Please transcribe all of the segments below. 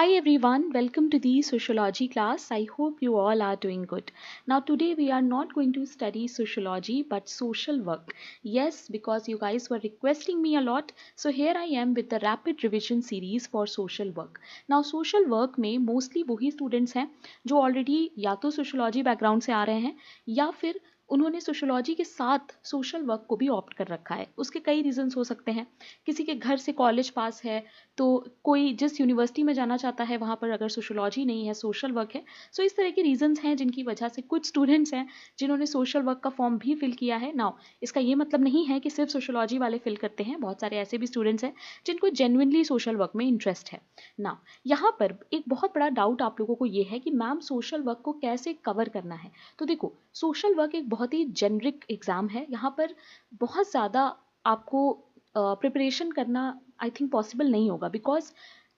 Hi everyone, welcome to the sociology class. I hope you all are doing good. Now today we are not going to study sociology but social work. Yes, because you guys were requesting me a lot, so here I am with the rapid revision series for social work. Now social work में mostly वही students हैं जो already या तो sociology background से आ रहे हैं या फिर उन्होंने सोशोलॉजी के साथ सोशल वर्क को भी ऑप्ट कर रखा है। उसके कई रीजंस हो सकते हैं। किसी के घर से कॉलेज पास है तो कोई जिस यूनिवर्सिटी में जाना चाहता है वहाँ पर अगर सोशोलॉजी नहीं है, सोशल वर्क है। सो इस तरह के रीजंस हैं जिनकी वजह से कुछ स्टूडेंट्स हैं जिन्होंने सोशल वर्क का फॉर्म भी फिल किया है। नाउ इसका ये मतलब नहीं है कि सिर्फ सोशोलॉजी वाले फिल करते हैं, बहुत सारे ऐसे भी स्टूडेंट्स हैं जिनको जेन्युइनली सोशल वर्क में इंटरेस्ट है। नाउ यहाँ पर एक बहुत बड़ा डाउट आप लोगों को ये है कि मैम सोशल वर्क को कैसे कवर करना है। तो देखो, सोशल वर्क एक बहुत ही जेनरिक एग्जाम है। यहाँ पर बहुत ज़्यादा आपको प्रिपरेशन करना आई थिंक पॉसिबल नहीं होगा, बिकॉज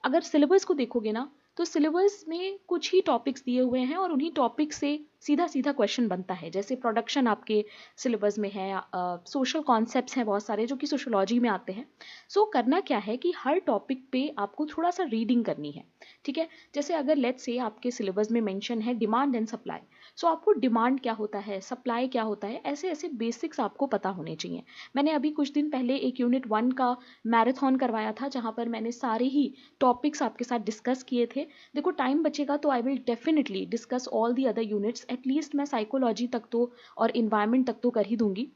अगर सिलेबस को देखोगे ना तो सिलेबस में कुछ ही टॉपिक्स दिए हुए हैं और उन्हीं टॉपिक से सीधा सीधा क्वेश्चन बनता है। जैसे प्रोडक्शन आपके सिलेबस में है, सोशल कॉन्सेप्ट्स हैं बहुत सारे जो कि सोशोलॉजी में आते हैं। सो करना क्या है कि हर टॉपिक पे आपको थोड़ा सा रीडिंग करनी है, ठीक है। जैसे अगर लेट्स से आपके सिलेबस में मेंशन है डिमांड एंड सप्लाई, सो आपको डिमांड क्या होता है, सप्लाई क्या होता है, ऐसे ऐसे बेसिक्स आपको पता होने चाहिए। मैंने अभी कुछ दिन पहले एक यूनिट 1 का मैराथन करवाया था जहाँ पर मैंने सारे ही टॉपिक्स आपके साथ डिस्कस किए थे। देखो टाइम बचेगा तो I will definitely discuss all the other units. At least मैं साइकोलॉजी तक तो और इन्वायरमेंट तक तो कर ही दूंगी।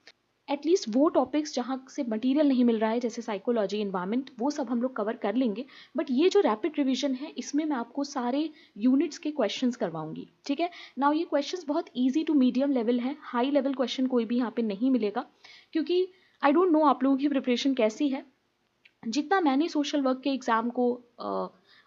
एटलीस्ट वो टॉपिक्स जहाँ से मटेरियल नहीं मिल रहा है जैसे साइकोलॉजी, इन्वायरमेंट, वो सब हम लोग कवर कर लेंगे। बट ये जो रैपिड रिवीजन है इसमें मैं आपको सारे यूनिट्स के क्वेश्चंस करवाऊंगी, ठीक है। नाउ ये क्वेश्चंस बहुत ईजी टू मीडियम लेवल हैं, हाई लेवल क्वेश्चन कोई भी यहाँ पे नहीं मिलेगा, क्योंकि आई डोंट नो आप लोगों की प्रिपरेशन कैसी है। जितना मैंने सोशल वर्क के एग्ज़ाम को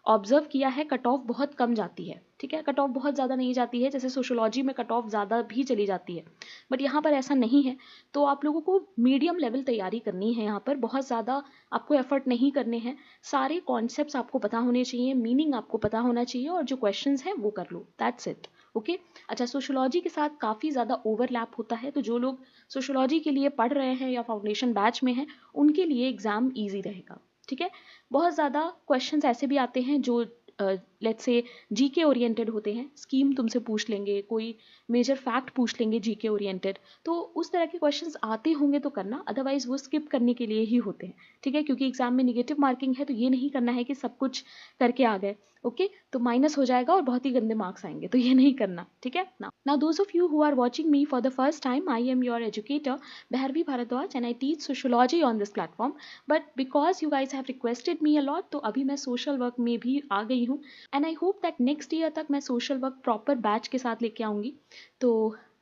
ऑब्जर्व किया है, कट ऑफ बहुत कम जाती है, ठीक है। कट ऑफ बहुत ज़्यादा नहीं जाती है, जैसे सोशोलॉजी में कट ऑफ ज़्यादा भी चली जाती है, बट यहाँ पर ऐसा नहीं है। तो आप लोगों को मीडियम लेवल तैयारी करनी है, यहाँ पर बहुत ज़्यादा आपको एफर्ट नहीं करने हैं। सारे कॉन्सेप्ट्स आपको पता होने चाहिए, मीनिंग आपको पता होना चाहिए और जो क्वेश्चंस हैं वो कर लो, दैट्स इट, ओके। अच्छा, सोशोलॉजी के साथ काफ़ी ज़्यादा ओवरलैप होता है, तो जो लोग सोशोलॉजी के लिए पढ़ रहे हैं या फाउंडेशन बैच में हैं उनके लिए एग्ज़ाम ईजी रहेगा, ठीक है। बहुत ज़्यादा क्वेश्चंस ऐसे भी आते हैं जो लेट्स से जीके ओरिएंटेड होते हैं, स्कीम तुमसे पूछ लेंगे, कोई मेजर फैक्ट पूछ लेंगे जीके ओरिएंटेड, तो उस तरह के क्वेश्चंस आते होंगे तो करना, अदरवाइज वो स्किप करने के लिए ही होते हैं, ठीक है। क्योंकि एग्जाम में निगेटिव मार्किंग है तो ये नहीं करना है कि सब कुछ करके आ गए, ओके, तो माइनस हो जाएगा और बहुत ही गंदे मार्क्स आएंगे, तो ये नहीं करना, ठीक है ना। Now those of you who are watching me for the first time, I am your educator Bharvi Bharadwaj and I teach sociology on this platform. But because you guys have requested me a lot, तो अभी मैं social work में भी आ गई हूँ and I hope that next year तक मैं social work proper batch के साथ लेके आऊँगी। तो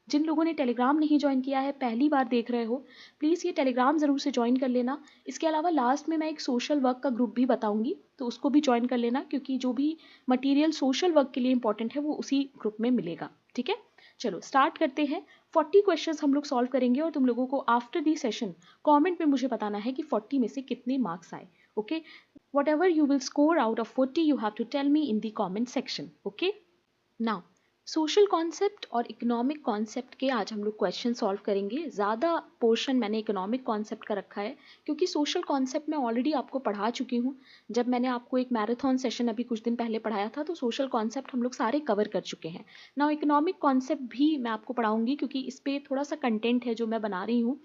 जिन लोगों ने टेलीग्राम नहीं ज्वाइन किया है, पहली बार देख रहे हो, प्लीज़ ये टेलीग्राम ज़रूर से ज्वाइन कर लेना। इसके अलावा लास्ट में मैं एक सोशल वर्क का ग्रुप भी बताऊंगी, तो उसको भी ज्वाइन कर लेना, क्योंकि जो भी मटेरियल सोशल वर्क के लिए इंपॉर्टेंट है वो उसी ग्रुप में मिलेगा, ठीक है। चलो स्टार्ट करते हैं। 40 क्वेश्चंस हम लोग सॉल्व करेंगे और तुम लोगों को आफ्टर दी सेशन कमेंट में मुझे बताना है कि 40 में से कितने मार्क्स आए, okay. Whatever you will score out of 40 you have to tell me in the comment section, okay. Now social concept और इकोनॉमिक कॉन्सेप्ट के आज हम लोग क्वेश्चन सॉल्व करेंगे। ज़्यादा पोर्शन मैंने इकोनॉमिक कॉन्सेप्ट का रखा है क्योंकि सोशल कॉन्सेप्ट मैं ऑलरेडी आपको पढ़ा चुकी हूँ। जब मैंने आपको एक मैराथन सेशन अभी कुछ दिन पहले पढ़ाया था तो सोशल कॉन्सेप्ट हम लोग सारे कवर कर चुके हैं। नाउ इकोनॉमिक कॉन्सेप्ट भी मैं आपको पढ़ाऊँगी क्योंकि इस पर थोड़ा सा कंटेंट है जो मैं बना रही हूँ।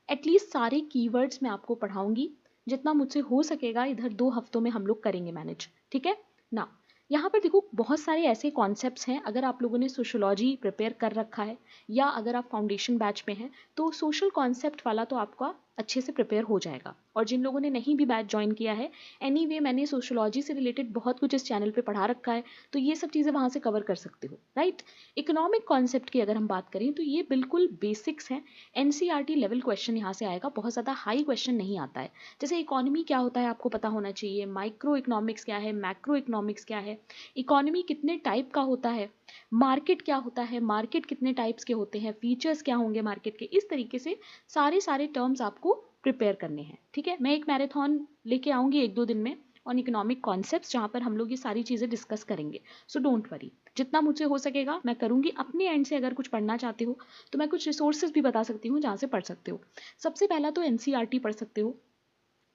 एटलीस्ट सारे कीवर्ड्स मैं आपको पढ़ाऊँगी, जितना मुझसे हो सकेगा इधर 2 हफ्तों में हम लोग करेंगे मैनेज, ठीक है ना। यहाँ पर देखो बहुत सारे ऐसे कॉन्सेप्ट्स हैं, अगर आप लोगों ने सोशोलॉजी प्रिपेयर कर रखा है या अगर आप फाउंडेशन बैच में हैं तो सोशल कॉन्सेप्ट वाला तो आपका अच्छे से प्रिपेयर हो जाएगा। और जिन लोगों ने नहीं भी बैच ज्वाइन किया है, एनीवे मैंने सोशोलॉजी से रिलेटेड बहुत कुछ इस चैनल पे पढ़ा रखा है, तो ये सब चीज़ें वहाँ से कवर कर सकते हो, राइट। इकोनॉमिक कॉन्सेप्ट की अगर हम बात करें तो ये बिल्कुल बेसिक्स हैं, एनसीईआरटी लेवल क्वेश्चन यहाँ से आएगा, बहुत ज़्यादा हाई क्वेश्चन नहीं आता है। जैसे इकोनॉमी क्या होता है आपको पता होना चाहिए, माइक्रो इकोनॉमिक्स क्या है, मैक्रो इकोनॉमिक्स क्या है, इकोनॉमी कितने टाइप का होता है, मार्केट क्या होता है, मार्केट कितने टाइप्स के होते हैं, फीचर्स क्या होंगे मार्केट के, इस तरीके से सारे टर्म्स आपको प्रिपेयर करने हैं, ठीक है। मैं एक मैराथन लेके आऊँगी 1-2 दिन में ऑन इकोनॉमिक कॉन्सेप्ट्स जहाँ पर हम लोग ये सारी चीज़ें डिस्कस करेंगे। सो डोंट वरी, जितना मुझसे हो सकेगा मैं करूँगी। अपने एंड से अगर कुछ पढ़ना चाहते हो तो मैं कुछ रिसोर्सेज भी बता सकती हूँ जहाँ से पढ़ सकते हो। सबसे पहला तो एनसीईआरटी पढ़ सकते हो।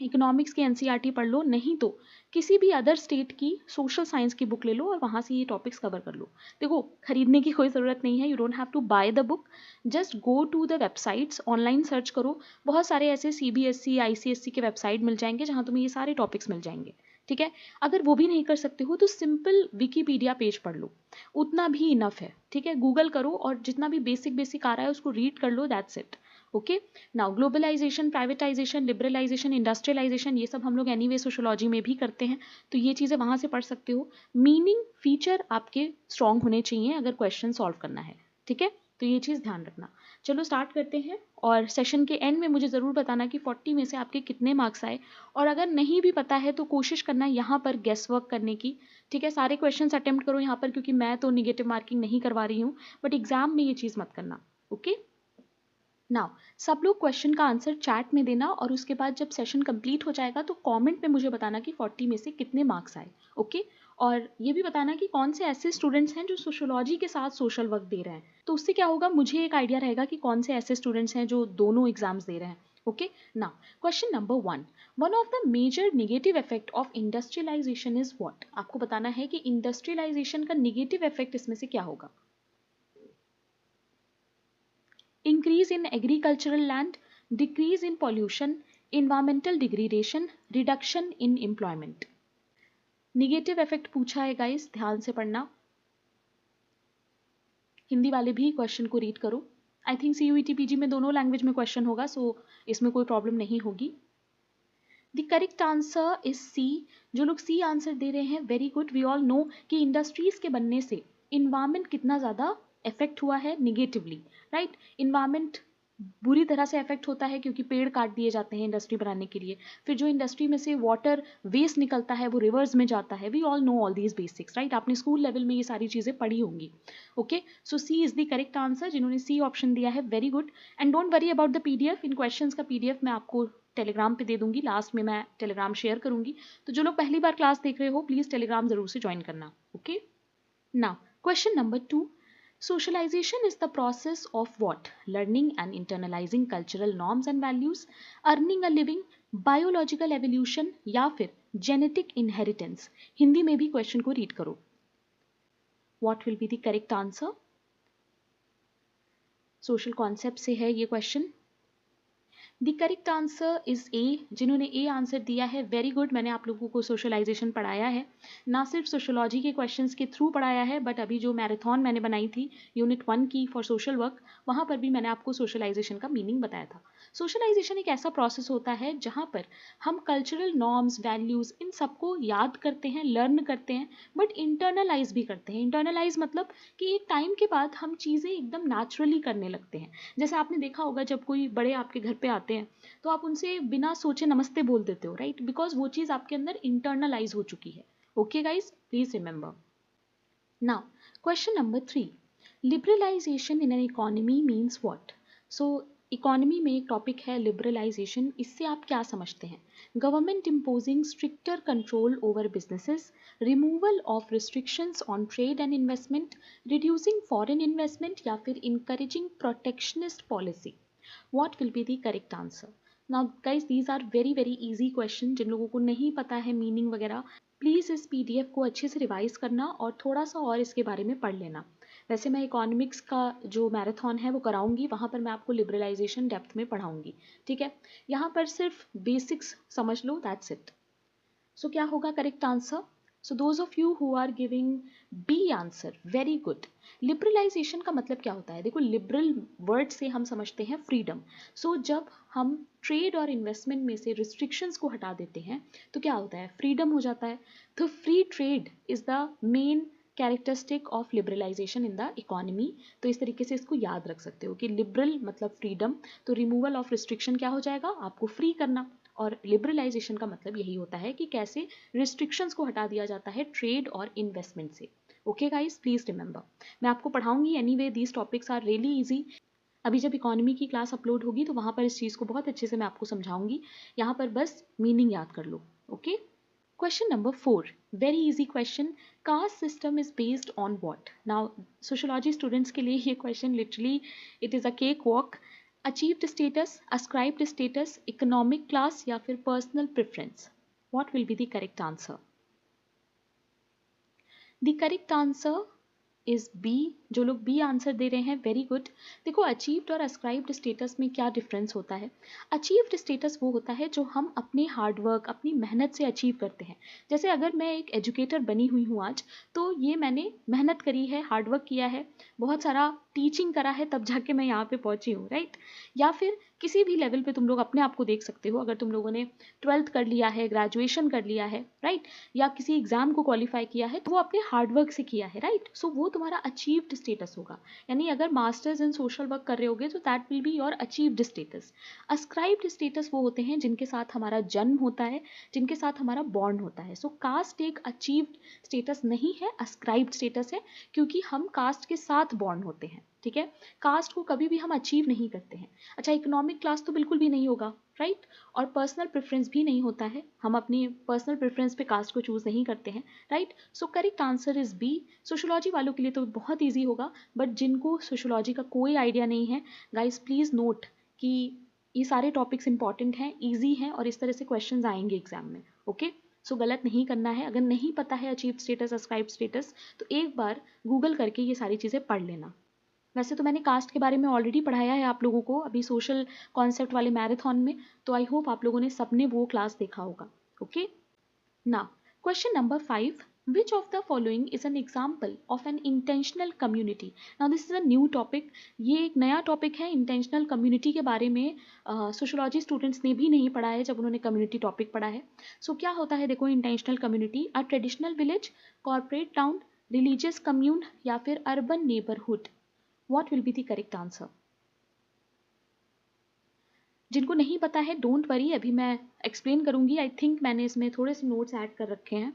इकोनॉमिक्स की एनसीईआरटी पढ़ लो, नहीं तो किसी भी अदर स्टेट की सोशल साइंस की बुक ले लो और वहाँ से ये टॉपिक्स कवर कर लो। देखो, खरीदने की कोई ज़रूरत नहीं है, you don't have to buy the book, just go to the websites, online search करो, बहुत सारे ऐसे सीबीएसई आईसीएसई के वेबसाइट मिल जाएंगे जहाँ तुम्हें ये सारे टॉपिक्स मिल जाएंगे। ठीक है, अगर वो भी नहीं कर सकते हो तो सिंपल विकीपीडिया पेज पढ़ लो, उतना भी इनफ है। ठीक है, गूगल करो और जितना भी बेसिक बेसिक आ रहा है उसको रीड कर लो, that's it. Okay, now globalisation, privatisation, liberalisation, industrialisation, ये सब हम लोग एनीवे सोशोलॉजी में भी करते हैं, तो ये चीज़ें वहाँ से पढ़ सकते हो। मीनिंग फीचर आपके स्ट्रॉन्ग होने चाहिए अगर क्वेश्चन सॉल्व करना है। ठीक है, तो ये चीज़ ध्यान रखना। चलो स्टार्ट करते हैं, और सेशन के एंड में मुझे ज़रूर बताना कि 40 में से आपके कितने मार्क्स आए, और अगर नहीं भी पता है तो कोशिश करना यहाँ पर गेस वर्क करने की। ठीक है, सारे क्वेश्चंस अटेम्प्ट करो यहाँ पर, क्योंकि मैं तो निगेटिव मार्किंग नहीं करवा रही हूँ, बट एग्जाम में ये चीज़ मत करना। ओके, नाउ सब लोग क्वेश्चन का आंसर चैट में देना, और उसके बाद जब सेशन कंप्लीट हो जाएगा तो कमेंट में मुझे बताना कि 40 में से कितने मार्क्स आए। ओके, और ये भी बताना कि कौन से ऐसे स्टूडेंट्स हैं जो सोशोलॉजी के साथ सोशल वर्क दे रहे हैं, तो उससे क्या होगा, मुझे एक आइडिया रहेगा कि कौन से ऐसे स्टूडेंट्स हैं जो दोनों एग्जाम्स दे रहे हैं। Okay, now question number 1, one of the major negative effect of industrialisation is what. आपको बताना है कि इंडस्ट्रियलाइजेशन का निगेटिव इफेक्ट इसमें से क्या होगा। Increase in agricultural land, decrease in pollution, environmental degradation, reduction in employment. Negative effect पूछा है गाइस, ध्यान से पढ़ना। हिंदी वाले भी क्वेश्चन को रीड करो। आई थिंक सीयूईटी पीजी में दोनों लैंग्वेज में क्वेश्चन होगा, सो इसमें कोई प्रॉब्लम नहीं होगी। The correct answer is C. जो लोग सी आंसर दे रहे हैं, very good. We all know कि इंडस्ट्रीज के बनने से इन्वायरमेंट कितना ज़्यादा इफेक्ट हुआ है निगेटिवली, राइट। इन्वायरमेंट बुरी तरह से इफेक्ट होता है क्योंकि पेड़ काट दिए जाते हैं इंडस्ट्री बनाने के लिए, फिर जो इंडस्ट्री में से वाटर वेस्ट निकलता है वो रिवर्स में जाता है। We all know all these basics, right. आपने स्कूल लेवल में ये सारी चीज़ें पढ़ी होंगी। Okay, so C is the correct answer. जिन्होंने सी ऑप्शन दिया है, very good. And don't worry about the PDF, इन क्वेश्चंस का पीडीएफ मैं आपको टेलीग्राम पे दे दूंगी, लास्ट में मैं टेलीग्राम शेयर करूंगी। तो जो लोग पहली बार क्लास देख रहे हो, प्लीज टेलीग्राम जरूर से ज्वाइन करना। Okay, now question number 2, socialization is the process of what? Learning and internalizing cultural norms and values, earning a living, biological evolution, या फिर genetic inheritance। हिंदी में भी क्वेश्चन को रीड करो। What will be the correct answer? Social concept से है ये question. The correct answer is a. जिन्होंने ए आंसर दिया है, वेरी गुड। मैंने आप लोगों को सोशलाइजेशन पढ़ाया है, ना सिर्फ सोशोलॉजी के क्वेश्चंस के थ्रू पढ़ाया है, बट अभी जो मैराथन मैंने बनाई थी यूनिट 1 की फॉर सोशल वर्क, वहाँ पर भी मैंने आपको सोशलाइजेशन का मीनिंग बताया था। सोशलाइजेशन एक ऐसा प्रोसेस होता है जहाँ पर हम कल्चरल नॉर्म्स, वैल्यूज़, इन सबको याद करते हैं, लर्न करते हैं, बट इंटरनलाइज भी करते हैं। इंटरनलाइज मतलब कि एक टाइम के बाद हम चीज़ें एकदम नेचुरली करने लगते हैं। जैसे आपने देखा होगा, जब कोई बड़े आपके घर पे आते हैं तो आप उनसे बिना सोचे नमस्ते बोल देते हो, राइट, बिकॉज वो चीज़ आपके अंदर इंटरनलाइज हो चुकी है। Okay guys, please remember. Now question number 3, liberalisation in an economy means what. So economy में एक टॉपिक है लिबरलाइजेशन, इससे आप क्या समझते हैं। Government imposing stricter control over businesses, removal of restrictions on trade and investment, reducing foreign investment, या फिर encouraging protectionist policy. What will be the correct answer? Now guys, these are very very easy question। जिन लोगों को नहीं पता है meaning वगैरह, please इस PDF को अच्छे से रिवाइज करना और थोड़ा सा और इसके बारे में पढ़ लेना। वैसे मैं इकोनॉमिक्स का जो मैराथन है वो कराऊंगी, वहाँ पर मैं आपको लिबरलाइजेशन डेप्थ में पढ़ाऊंगी। ठीक है, यहाँ पर सिर्फ बेसिक्स समझ लो, दैट्स इट। सो क्या होगा correct answer? So those of you who are giving B answer, very good. Liberalisation का मतलब क्या होता है? देखो, लिबरल वर्ड से हम समझते हैं फ्रीडम। सो जब हम ट्रेड और इन्वेस्टमेंट में से रिस्ट्रिक्शंस को हटा देते हैं तो क्या होता है? फ्रीडम हो जाता है। तो free trade is the main characteristic of liberalisation in the economy. तो इस तरीके से इसको याद रख सकते हो कि लिबरल मतलब फ्रीडम, तो रिमूवल ऑफ रिस्ट्रिक्शन क्या हो जाएगा? आपको फ्री करना। और लिबरलाइजेशन का मतलब यही होता है कि कैसे रिस्ट्रिक्शंस को हटा दिया जाता है ट्रेड और इन्वेस्टमेंट से। Okay guys, please remember. मैं आपको पढ़ाऊंगी, anyway these topics are really easy. अभी जब इकोनॉमी की क्लास अपलोड होगी तो वहाँ पर इस चीज़ को बहुत अच्छे से मैं आपको समझाऊंगी। यहाँ पर बस मीनिंग याद कर लो। Okay, question number 4, very easy question. Caste system is based on what. Now sociology students के लिए ये question literally it is a cake walk. Achieved status, ascribed status, economic class या फिर personal preference? What will be the correct answer? The correct answer is B. जो लोग B answer दे रहे हैं, वेरी गुड। देखो, अचीव्ड और ascribed status में क्या डिफरेंस होता है? अचीव्ड स्टेटस वो होता है जो हम अपने हार्डवर्क, अपनी मेहनत से अचीव करते हैं। जैसे अगर मैं एक एजुकेटर बनी हुई हूँ आज, तो ये मैंने मेहनत करी है, हार्डवर्क किया है, बहुत सारा टीचिंग करा है, तब जाके मैं यहाँ पे पहुंची हूँ, राइट? या फिर किसी भी लेवल पे तुम लोग अपने आप को देख सकते हो। अगर तुम लोगों ने 12th कर लिया है, ग्रेजुएशन कर लिया है, राइट, या किसी एग्जाम को क्वालिफाई किया है, तो वो अपने हार्डवर्क से किया है, राइट? सो वो तुम्हारा अचीव्ड स्टेटस होगा। यानी अगर मास्टर्स इन सोशल वर्क कर रहे होगे तो that will be your achieved status. Ascribed status वो होते हैं जिनके साथ हमारा जन्म होता है, जिनके साथ हमारा बॉन्ड होता है। सो कास्ट एक अचीव्ड स्टेटस नहीं है, अस्क्राइब्ड स्टेटस है, क्योंकि हम कास्ट के साथ बॉन्ड होते हैं, ठीक है? कास्ट को कभी भी हम अचीव नहीं करते हैं। अच्छा, इकोनॉमिक क्लास तो बिल्कुल भी नहीं होगा, राइट? और पर्सनल प्रेफरेंस भी नहीं होता है, हम अपनी पर्सनल प्रेफरेंस पे कास्ट को चूज नहीं करते हैं, right? So correct answer is B. Sociology वालों के लिए तो बहुत ईजी होगा, बट जिनको सोशोलॉजी का कोई आइडिया नहीं है, गाइस प्लीज नोट कि ये सारे टॉपिक्स इंपॉर्टेंट हैं, ईजी हैं, और इस तरह से क्वेश्चंस आएंगे एग्जाम में, ओके? सो गलत नहीं करना है। अगर नहीं पता है अचीव स्टेटस, अस्क्राइब स्टेटस, तो एक बार गूगल करके ये सारी चीज़ें पढ़ लेना। वैसे तो मैंने कास्ट के बारे में ऑलरेडी पढ़ाया है आप लोगों को अभी सोशल कॉन्सेप्ट वाले मैराथन में, तो आई होप आप लोगों ने सबने वो क्लास देखा होगा, okay? Now question number 5, which of the following is an example of an intentional community? Now this is a new topic. ये एक नया टॉपिक है। इंटेंशनल कम्युनिटी के बारे में सोशोलॉजी स्टूडेंट्स ने भी नहीं पढ़ा है जब उन्होंने कम्युनिटी टॉपिक पढ़ा है। सो क्या होता है, देखो, intentional community, a traditional village, corporate town, religious commune या फिर urban neighbourhood? What will be the correct answer? जिनको नहीं पता है, डोंट वरी, अभी मैं एक्सप्लेन करूंगी। आई थिंक मैंने इसमें थोड़े से नोट्स ऐड कर रखे हैं।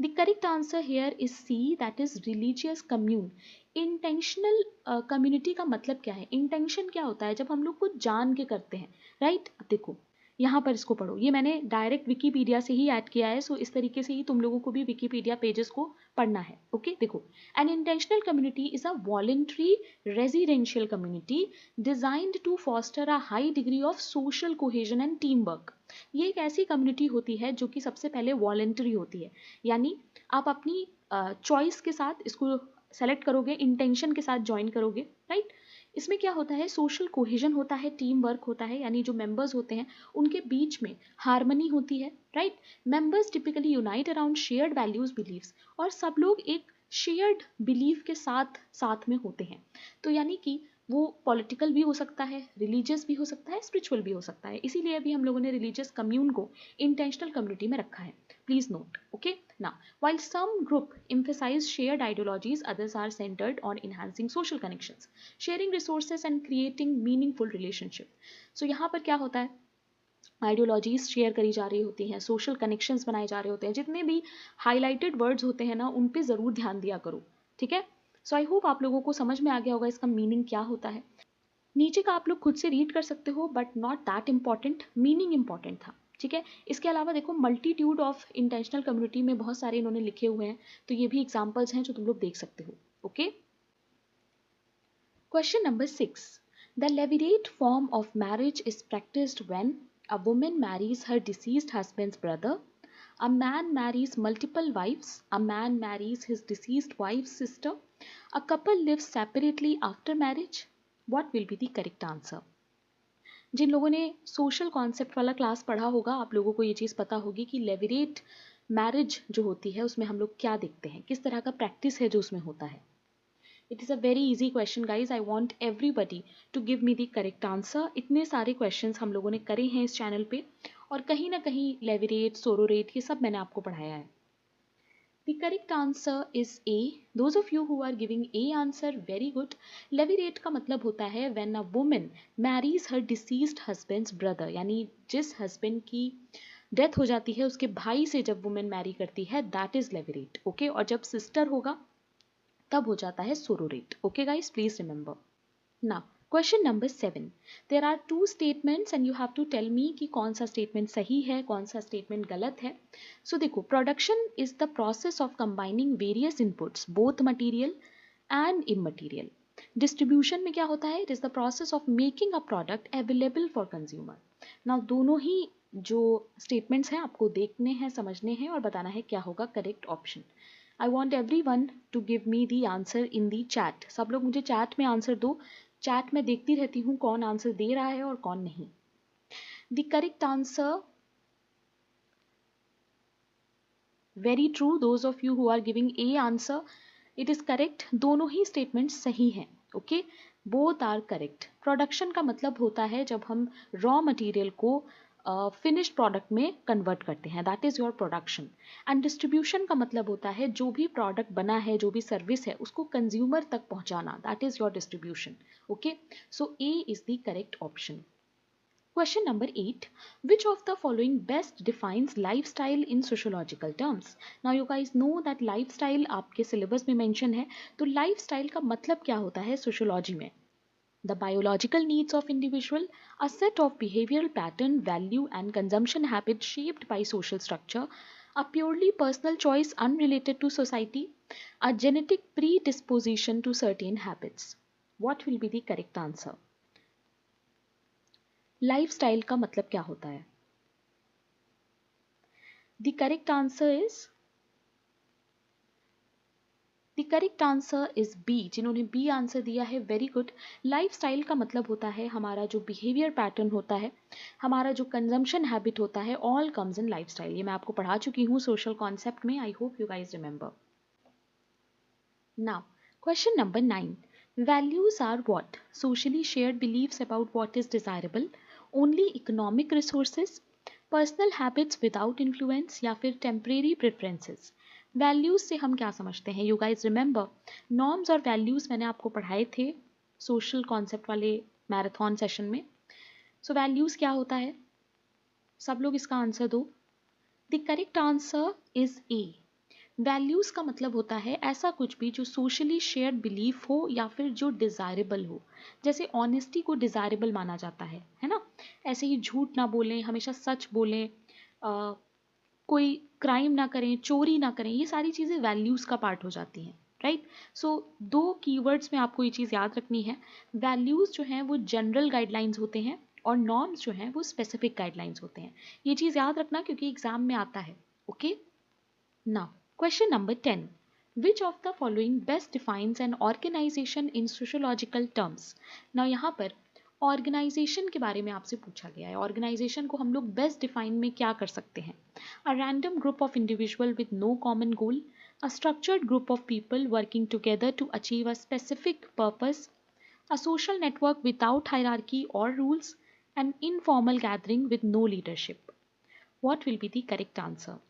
The correct answer here is C, that is religious commune. Intentional community का मतलब क्या है? इंटेंशन क्या होता है? जब हम लोग कुछ जान के करते हैं, राइट? देखो, यहाँ पर इसको पढ़ो, ये मैंने डायरेक्ट विकीपीडिया से ही ऐड किया है, सो इस तरीके से ही तुम लोगों को भी विकीपीडिया पेजेस को पढ़ना है, ओके? देखो, an intentional community is a voluntary residential community designed to foster a high degree of social cohesion and team work. ये एक ऐसी कम्युनिटी होती है जो कि सबसे पहले वॉलंटरी होती है, यानी आप अपनी चॉइस के साथ इसको सेलेक्ट करोगे, इंटेंशन के साथ ज्वाइन करोगे, राइट? इसमें क्या होता है? सोशल कोहेजन होता है, टीम वर्क होता है, यानी जो मेंबर्स होते हैं उनके बीच में हार्मनी होती है, right? Members typically unite around shared values beliefs, और सब लोग एक शेयर्ड बिलीफ के साथ साथ में होते हैं। तो यानी कि वो पॉलिटिकल भी हो सकता है, रिलीजियस भी हो सकता है, स्पिरिचुअल भी हो सकता है। इसीलिए अभी हम लोगों ने रिलीजियस कम्यून को इंटेंशनल कम्युनिटी में रखा है, please note, okay? Now while some group emphasize shared ideologies, others are centered on enhancing social connections, sharing resources and creating meaningful relationship. So यहाँ पर क्या होता है? आइडियोलॉजीज शेयर करी जा रही होती हैं, सोशल कनेक्शंस बनाए जा रहे होते हैं। जितने भी हाईलाइटेड वर्ड्स होते हैं ना, उन पे ज़रूर ध्यान दिया करो, ठीक है? सो आई होप आप लोगों को समझ में आ गया होगा इसका मीनिंग क्या होता है। नीचे का आप लोग खुद से रीड कर सकते हो, but not that important, meaning important था, ठीक है? इसके अलावा देखो, मल्टीट्यूड ऑफ इंटेंशनल कम्युनिटी में बहुत सारे इन्होंने लिखे हुए हैं, तो ये भी एग्जाम्पल्स हैं जो तुम लोग देख सकते हो, okay? Question number 6. The levirate form of marriage is practiced when a woman marries her deceased husband's brother, a man marries multiple wives, a man marries his deceased wife's sister, a couple lives separately after marriage. What will be the correct answer? जिन लोगों ने social concept वाला class पढ़ा होगा, आप लोगों को ये चीज़ पता होगी कि लेविरेट मैरिज जो होती है उसमें हम लोग क्या देखते हैं, किस तरह का प्रैक्टिस है जो उसमें होता है। It is a very easy question guys, I want everybody to give me the correct answer. इतने सारे क्वेश्चन हम लोगों ने करे हैं इस चैनल पे, और कहीं ना कहीं लेविरेट, सोरोरेट, ये सब मैंने आपको पढ़ाया है। The correct answer is A. Those of you who are giving A answer, very good. Levirate का मतलब होता है when a woman marries her deceased husband's brother, यानी जिस husband की डेथ हो जाती है उसके भाई से जब वुमेन मैरी करती है, दैट इज लेविरेट, ओके? और जब सिस्टर होगा तब हो जाता है sororate, okay guys? Please remember. Now question number 7. There are 2 statements and you have to tell me कि कौन सा स्टेटमेंट सही है, कौन सा स्टेटमेंट गलत है। सो देखो, production is the process of combining various inputs, both material and immaterial. Distribution में क्या होता है? It is the process of making a product available for consumer. Now दोनों ही जो स्टेटमेंट्स हैं आपको देखने हैं, समझने हैं और बताना है क्या होगा correct option. I want every one two give me the answer in the chat. सब लोग मुझे चैट में आंसर दो। चैट में देखती रहती हूँ कौन आंसर दे रहा है और कौन नहीं। The correct answer, very true, those of you who are giving A answer, it is correct. दोनों ही स्टेटमेंट सही हैं। Okay, both are correct. Production का मतलब होता है जब हम रॉ मटेरियल को फिनिश्ड प्रोडक्ट में कन्वर्ट करते हैं, that is your production. And distribution का मतलब होता है जो भी प्रोडक्ट बना है, जो भी सर्विस है, उसको कंज्यूमर तक पहुंचाना, that is your distribution. Okay, so A is the correct option. Question number 8. Which of the following best defines lifestyle in sociological terms? Now you guys know that lifestyle आपके syllabus में mention है, तो lifestyle का मतलब क्या होता है sociology में? The biological needs of individual, a set of behavioral pattern, value and consumption habits shaped by social structure, a purely personal choice unrelated to society, a genetic predisposition to certain habits. What will be the correct answer? Lifestyle का मतलब क्या होता है? The correct answer is B. जिन्होंने B answer दिया है, very good. Lifestyle का मतलब होता है हमारा जो बिहेवियर पैटर्न होता है, हमारा जो कंजम्पशन हैबिट होता है, ऑल कम्स इन लाइफस्टाइल। ये मैं आपको पढ़ा चुकी हूँ सोशल कॉन्सेप्ट में। I hope you guys remember. Now question number 9. Values are what? Socially shared beliefs about what is desirable, only economic resources, personal habits without influence या फिर temporary preferences. Values से हम क्या समझते हैं? यू गाइज रिमेंबर, नॉर्म्स और values मैंने आपको पढ़ाए थे सोशल कॉन्सेप्ट वाले मैराथन सेशन में। सो वैल्यूज क्या होता है? सब लोग इसका आंसर दो। The correct answer is a. Values का मतलब होता है ऐसा कुछ भी जो सोशली शेयर्ड बिलीफ हो या फिर जो डिजायरेबल हो। जैसे ऑनेस्टी को डिजायरेबल माना जाता है ना? ऐसे ही झूठ ना बोलें, हमेशा सच बोलें, कोई क्राइम ना करें, चोरी ना करें, ये सारी चीज़ें वैल्यूज का पार्ट हो जाती हैं, राइट? सो दो कीवर्ड्स में आपको ये चीज़ याद रखनी है। वैल्यूज जो हैं वो जनरल गाइडलाइंस होते हैं और नॉर्म्स जो हैं वो स्पेसिफिक गाइडलाइंस होते हैं। ये चीज़ याद रखना क्योंकि एग्जाम में आता है। Okay, now question number 10. Which of the following best defines an organization in sociological terms? Now यहाँ पर ऑर्गेनाइजेशन के बारे में आपसे पूछा गया है। ऑर्गेनाइजेशन को हम लोग बेस्ट डिफाइन में क्या कर सकते हैं? A random group of individual with no common goal, a structured group of people working together to achieve a specific purpose, a social network without hierarchy और rules, an informal gathering with no leadership. What will be the correct answer?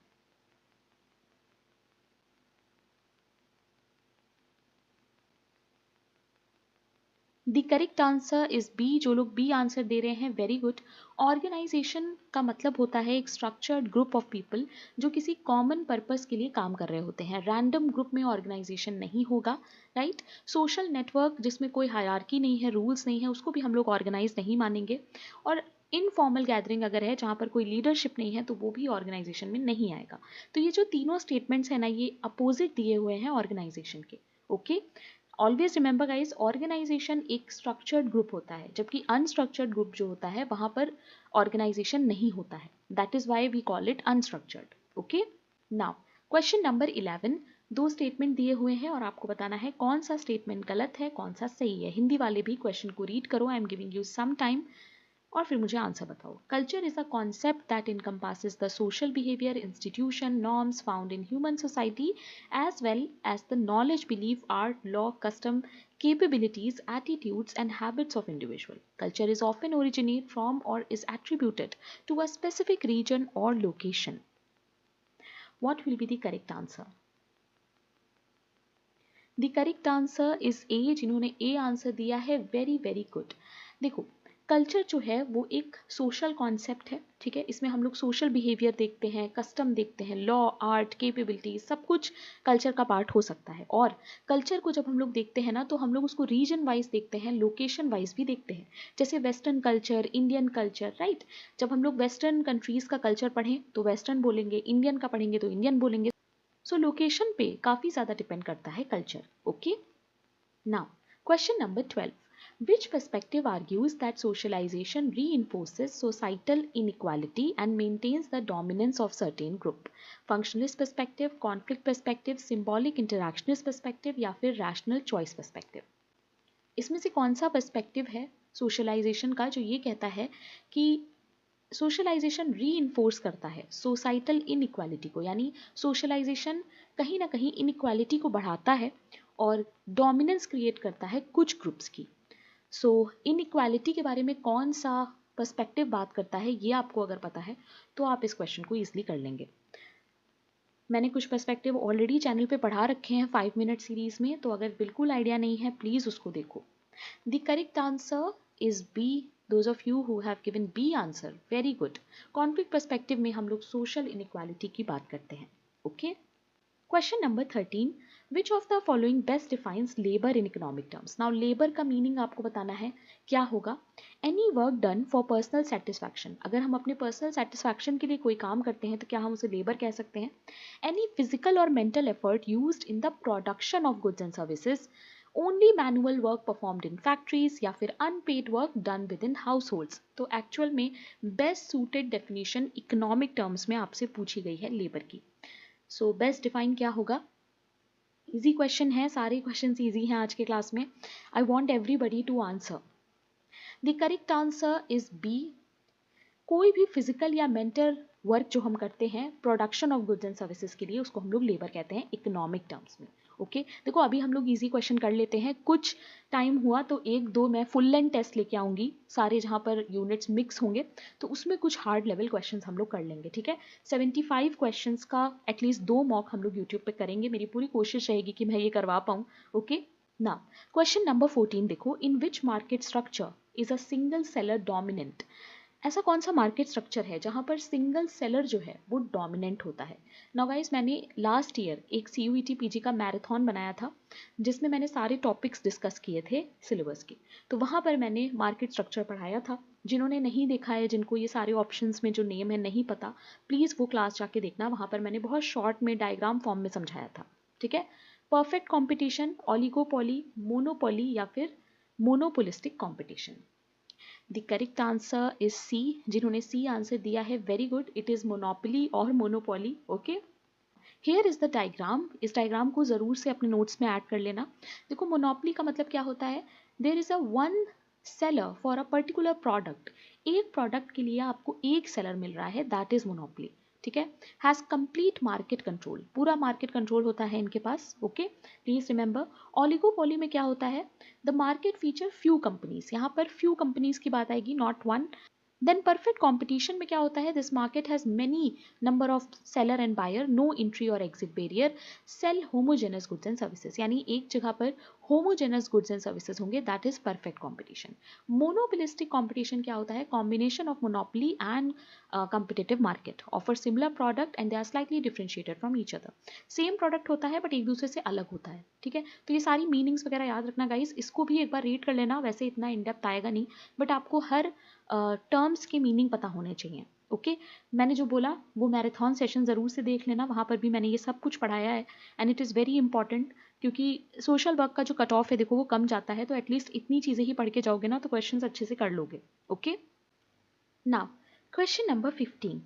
The correct answer is B. जो लोग B answer दे रहे हैं, very good. Organisation का मतलब होता है एक स्ट्रक्चर्ड ग्रुप ऑफ पीपल जो किसी कॉमन पर्पस के लिए काम कर रहे होते हैं। रैंडम ग्रुप में ऑर्गेनाइजेशन नहीं होगा, राइट? सोशल नेटवर्क जिसमें कोई हायरार्की नहीं है, रूल्स नहीं है, उसको भी हम लोग ऑर्गेनाइज नहीं मानेंगे। और इनफॉर्मल गैदरिंग अगर है जहाँ पर कोई लीडरशिप नहीं है तो वो भी ऑर्गेनाइजेशन में नहीं आएगा। तो ये जो तीनों स्टेटमेंट्स हैं ना, ये अपोजिट दिए हुए हैं ऑर्गेनाइजेशन के। Okay, always remember guys, organisation एक स्ट्रक्चर्ड ग्रुप होता है, जबकि अनस्ट्रक्चर्ड ग्रुप जो होता है वहां पर ऑर्गेनाइजेशन नहीं होता है। That is why we call it unstructured. Okay, now question number 11. दो स्टेटमेंट दिए हुए हैं और आपको बताना है कौन सा स्टेटमेंट गलत है, कौन सा सही है। हिंदी वाले भी क्वेश्चन को रीड करो, I am giving you some time, और फिर मुझे आंसर बताओ। Culture is a concept that encompasses the social behaviour, institution, norms found in human society as well as the knowledge, belief, art, law, custom, capabilities, attitudes and habits of individual. Culture is often originate from or is attributed to a specific region or location. What will be the correct answer? The correct answer is a. जिन्होंने A answer दिया है, very very good. देखो, culture जो है वो एक social concept है, ठीक है? इसमें हम लोग सोशल बिहेवियर देखते हैं, कस्टम देखते हैं, लॉ, आर्ट, केपेबिलिटी, सब कुछ कल्चर का पार्ट हो सकता है। और कल्चर को जब हम लोग देखते हैं ना, तो हम लोग उसको रीजन वाइज देखते हैं, लोकेशन वाइज भी देखते हैं। जैसे western culture, Indian culture, right? जब हम लोग वेस्टर्न कंट्रीज का कल्चर पढ़ें तो वेस्टर्न बोलेंगे, इंडियन का पढ़ेंगे तो इंडियन बोलेंगे। सो लोकेशन पे काफ़ी ज़्यादा डिपेंड करता है culture. Okay, now Question number 12. Which perspective argues that socialization reinforces societal inequality and maintains the dominance of certain group? Functionalist perspective, conflict perspective, symbolic interactionist perspective या फिर rational choice perspective? इसमें से कौन सा perspective है socialisation का जो ये कहता है कि सोशलाइजेशन रीइंफोर्स करता है सोसाइटल इनइक्वालिटी को, यानी सोशलाइजेशन कहीं ना कहीं इनइक्वालिटी को बढ़ाता है और डोमिनेंस क्रिएट करता है कुछ ग्रुप्स की। सो इनइक्वालिटी के बारे में कौन सा पर्सपेक्टिव बात करता है ये आपको अगर पता है तो आप इस क्वेश्चन को ईजिली कर लेंगे। मैंने कुछ पर्सपेक्टिव ऑलरेडी चैनल पे पढ़ा रखे हैं 5 मिनट सीरीज में, तो अगर बिल्कुल आइडिया नहीं है प्लीज उसको देखो। The correct answer is B. Those of you who have given B answer, very good. Conflict perspective में हम लोग social inequality की बात करते हैं। Okay? Question number 13. Which of the following best defines labor in economic terms? Now labor का meaning आपको बताना है क्या होगा? Any work done for personal satisfaction. अगर हम अपने personal satisfaction के लिए कोई काम करते हैं तो क्या हम उसे labor कह सकते हैं? Any physical or mental effort used in the production of goods and services. Only manual work performed in factories या फिर unpaid work done within households. तो एक्चुअल में best suited definition economic terms में आपसे पूछी गई है लेबर की। सो बेस्ट डिफाइन क्या होगा? इजी क्वेश्चन है, सारे क्वेश्चन इजी हैं आज के क्लास में। I want everybody to answer. The correct answer is B. कोई भी फिजिकल या मेंटल वर्क जो हम करते हैं production of goods and services के लिए उसको हम लोग लेबर कहते हैं इकोनॉमिक टर्म्स में। ओके देखो अभी हम लोग इजी क्वेश्चन कर लेते हैं, कुछ टाइम हुआ तो एक दो मैं फुल लेंथ टेस्ट लेके आऊंगी सारे जहां पर यूनिट्स मिक्स होंगे तो उसमें कुछ हार्ड लेवल क्वेश्चंस हम लोग कर लेंगे। ठीक है 75 क्वेश्चंस का एटलीस्ट 2 मॉक हम लोग यूट्यूब पे करेंगे, मेरी पूरी कोशिश रहेगी कि मैं ये करवा पाऊँ। ओके ना क्वेश्चन नंबर 14 देखो, in which market structure is a single seller dominant? ऐसा कौन सा मार्केट स्ट्रक्चर है जहां पर सिंगल सेलर जो है वो डोमिनेंट होता है? नाउ गाइस मैंने लास्ट ईयर एक CUET PG का मैराथन बनाया था जिसमें मैंने सारे टॉपिक्स डिस्कस किए थे सिलेबस के, तो वहां पर मैंने मार्केट स्ट्रक्चर पढ़ाया था। जिन्होंने नहीं देखा है, जिनको ये सारे ऑप्शंस में जो नेम है नहीं पता, प्लीज वो क्लास जाके देखना, वहां पर मैंने बहुत शॉर्ट में डायग्राम फॉर्म में समझाया था। ठीक है परफेक्ट कॉम्पिटिशन, ऑलिगोपोली, मोनोपोली या फिर monopolistic competition? The correct answer is C. जिन्होंने सी आंसर दिया है very good, it is monopoly और monopoly. Okay here is the diagram. इस डायग्राम को जरूर से अपने नोट्स में ऐड कर लेना। देखो मोनोपोली का मतलब क्या होता है? There is a one seller for a particular product. एक प्रोडक्ट के लिए आपको एक सेलर मिल रहा है, दैट इज मोनोपोली। ठीक है हैज कंप्लीट मार्केट कंट्रोल, पूरा मार्केट कंट्रोल होता है इनके पास। Okay please remember. ऑलिगोपोली में क्या होता है? The market feature few companies, यहाँ पर फ्यू कंपनीज की बात आएगी, not one. Then perfect competition में क्या होता है? This market has many number of seller and buyer, no entry और exit barrier, sell homogeneous goods and services, यानी एक जगह पर होमोजेनस गुड्स एंड सर्विसेज होंगे, that is perfect competition. Monopolistic competition क्या होता है? Combination of monopoly and competitive market offer similar product and they are slightly differentiated from each other. Same product होता है बट एक दूसरे से अलग होता है। ठीक है तो ये सारी मीनिंग्स वगैरह याद रखना गाइस, इसको भी एक बार रीड कर लेना, वैसे इतना इन डेप्थ आएगा नहीं बट आपको हर टर्म्स के मीनिंग पता होने चाहिए। ओके मैंने जो बोला वो मैराथन सेशन ज़रूर से देख लेना, वहाँ पर भी मैंने ये सब कुछ पढ़ाया है and it is very important, क्योंकि सोशल वर्क का जो कट ऑफ है देखो वो कम जाता है, तो एटलीस्ट इतनी चीज़ें ही पढ़ के जाओगे ना तो क्वेश्चंस अच्छे से कर लोगे। Okay now question number 15।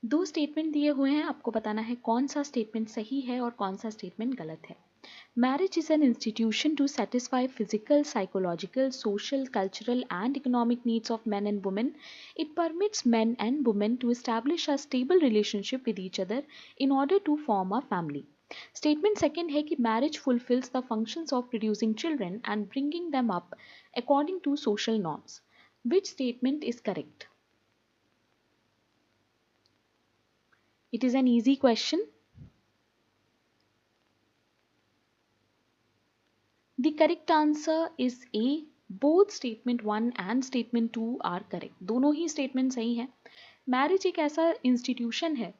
दो स्टेटमेंट दिए हुए हैं, आपको बताना है कौन सा स्टेटमेंट सही है और कौन सा स्टेटमेंट गलत है। Marriage is an institution to satisfy physical, psychological, social, cultural, and economic needs of men and women. It permits men and women to establish a stable relationship with each other in order to form a family. Statement second है कि marriage fulfills the functions of producing children and bringing them up according to social norms. Which statement is correct? It is an easy question. The correct answer is A. Both statement 1 and statement 2 are correct. दोनों ही statement सही हैं। Marriage एक ऐसा institution है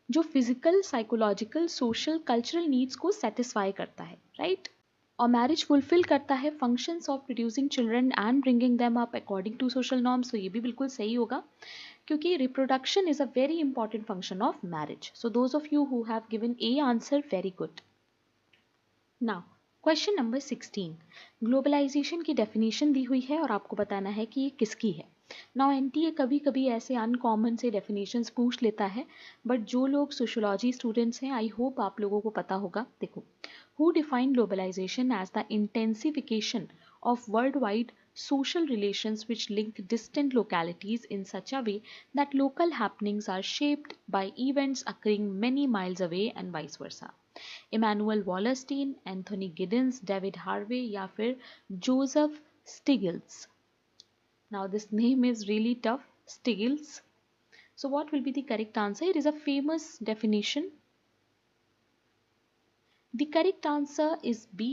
जो physical, psychological, social, cultural needs को satisfy करता है, राइट? और मैरिज फुलफिल करता है functions of producing children and bringing them up according to social norms. तो ये भी बिल्कुल सही होगा क्योंकि reproduction is a very important function of marriage. So those of you who have given a answer, very good. Now question number 16, globalisation की definition दी हुई है और आपको बताना है कि ये किसकी है। नाउ एनटीए कभी कभी ऐसे अनकॉमन से डेफिनेशंस पूछ लेता है, बट जो लोग सोशियोलॉजी स्टूडेंट्स हैं आई होप आप लोगों को पता होगा। देखो, who define globalisation as the intensification of worldwide social relations which link distant localities in such a way that local happenings are shaped by events occurring many miles away and vice versa. Immanuel Wallerstein, Anthony Giddens, David Harvey या फिर Joseph Stiglitz. Now this name is really tough, Stiglitz. So what will be the correct answer? It is a famous definition. The correct answer is B.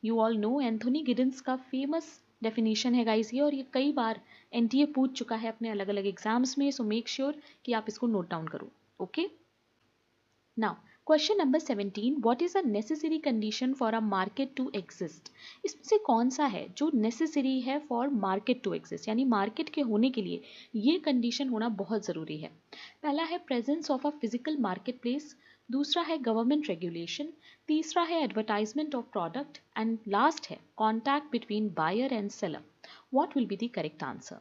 You all know Anthony Giddens का famous definition है guys ये, और ये कई बार NTA पूछ चुका है अपने अलग अलग एग्जाम्स में, सो मेक श्योर कि आप इसको नोट डाउन करो. Okay, now question number 17, what is a necessary condition for a market to exist? इसमें से कौन सा है जो नेसेसरी है फॉर मार्केट टू एग्जिस्ट, यानी मार्केट के होने के लिए ये कंडीशन होना बहुत ज़रूरी है. पहला है presence of a physical market place, दूसरा है गवर्नमेंट रेगुलेशन, तीसरा है advertisement of product, and last है contact between buyer and seller. What will be the correct answer?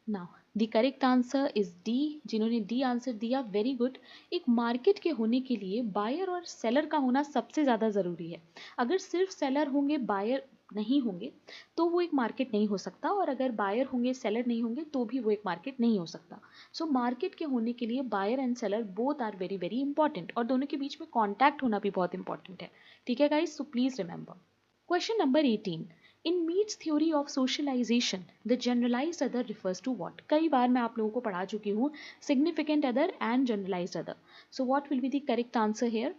Now the correct answer is D. जिन्होंने डी आंसर दिया, very good. एक market के होने के लिए बायर और सेलर का होना सबसे ज़्यादा ज़रूरी है. अगर सिर्फ सेलर होंगे, बायर नहीं होंगे, तो वो एक मार्केट नहीं हो सकता, और अगर बायर होंगे, सेलर नहीं होंगे, तो भी वो एक मार्केट नहीं हो सकता. सो मार्केट के होने के लिए buyer and seller both are very very important, और दोनों के बीच में कॉन्टैक्ट होना भी बहुत इंपॉर्टेंट है. ठीक है guys, so please remember. Question number 18. In Mead's theory of socialization, the generalized other refers to what? कई बार मैं आप लोगों को पढ़ा चुकी हूँ significant other and generalized other. So what will be the correct answer here?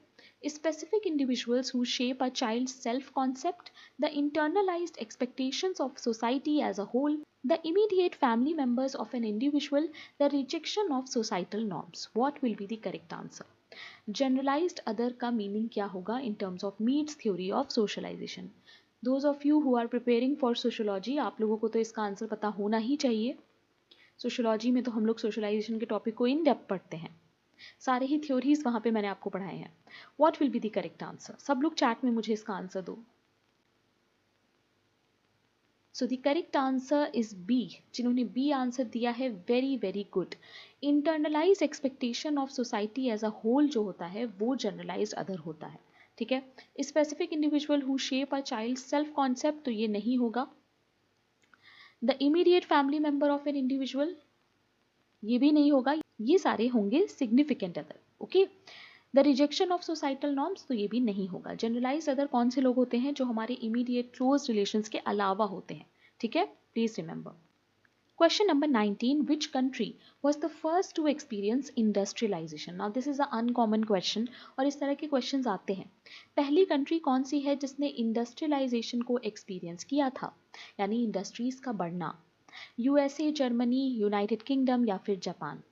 Specific individuals who shape a child's self-concept, the internalized expectations of society as a whole, the immediate family members of an individual, the rejection of societal norms. What will be the correct answer? Generalized other का meaning क्या होगा in terms of Mead's theory of socialization? Those of you who are preparing for sociology, आप लोगों को तो इसका answer पता होना ही चाहिए. सोशियोलॉजी में तो हम लोग सोशलाइजेशन के टॉपिक को इन डेप्थ पढ़ते हैं, सारे ही थ्योरीज वहां पे मैंने आपको पढ़ाए हैं. What will be the correct answer? सब लोग चैट में मुझे इसका आंसर दो. So the correct answer is B. जिन्होंने बी आंसर दिया है, very very good. Internalise expectation of society as a whole जो होता है वो जनरलाइज अदर होता है. ठीक है, specific individual who shape a child self concept, तो ये नहीं होगा. The immediate family member of an individual, ये भी नहीं होगा. ये सारे होंगे significant other. Okay, the rejection of societal norms, तो ये भी नहीं होगा. जनरलाइज अदर कौन से लोग होते हैं? जो हमारे इमीडिएट क्लोज रिलेशंस के अलावा होते हैं. ठीक है, please remember. Question number 19. Which country was the first to experience industrialization? Now this is an uncommon question और इस तरह के questions आते हैं. पहली country कौन सी है जिसने industrialization को experience किया था, यानी industries का बढ़ना? USA, जर्मनी, यूनाइटेड किंगडम या फिर Japan?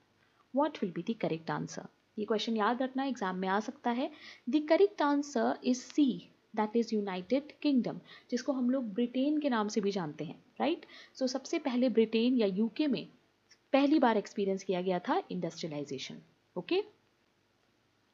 What will be the correct answer? ये क्वेश्चन याद रखना, एग्जाम में आ सकता है. The correct answer is C, that is United Kingdom, जिसको हम लोग ब्रिटेन के नाम से भी जानते हैं. राइट, सो सबसे पहले ब्रिटेन या यूके में पहली बार एक्सपीरियंस किया गया था industrialisation. Okay,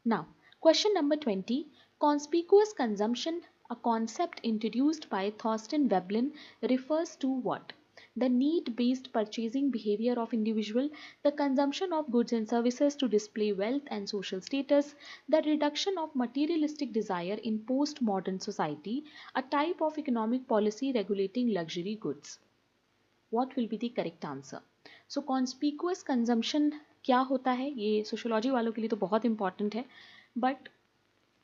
now question number 20. Conspicuous consumption, a concept introduced by Thorsten Veblen, refers to what? The need-based purchasing behavior of individual, the consumption of goods and services to display wealth and social status, the reduction of materialistic desire in post-modern society, a type of economic policy regulating luxury goods. What will be the correct answer? So conspicuous consumption क्या होता है? ये sociology वालों के लिए तो बहुत important है, बट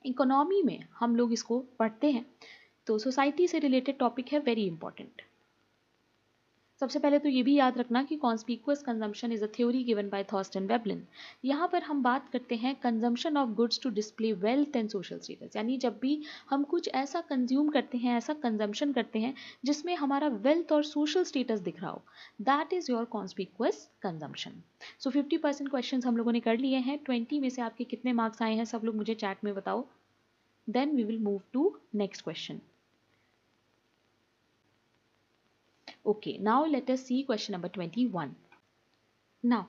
इकोनॉमी में हम लोग इसको पढ़ते हैं, तो सोसाइटी से रिलेटेड टॉपिक है, वेरी इंपॉर्टेंट. सबसे पहले तो ये भी याद रखना कि conspicuous consumption is a theory given by Thorstein Veblen. यहाँ पर हम बात करते हैं consumption of goods to display wealth and social status, यानी जब भी हम कुछ ऐसा कंज्यूम करते हैं, ऐसा कंजम्पशन करते हैं जिसमें हमारा वेल्थ और सोशल स्टेटस दिख रहा हो, that is your conspicuous consumption. So 50% question हम लोगों ने कर लिए हैं. 20 में से आपके कितने मार्क्स आए हैं सब लोग मुझे चैट में बताओ. Then we will move to next question. Okay, now let us see question number 21. Now,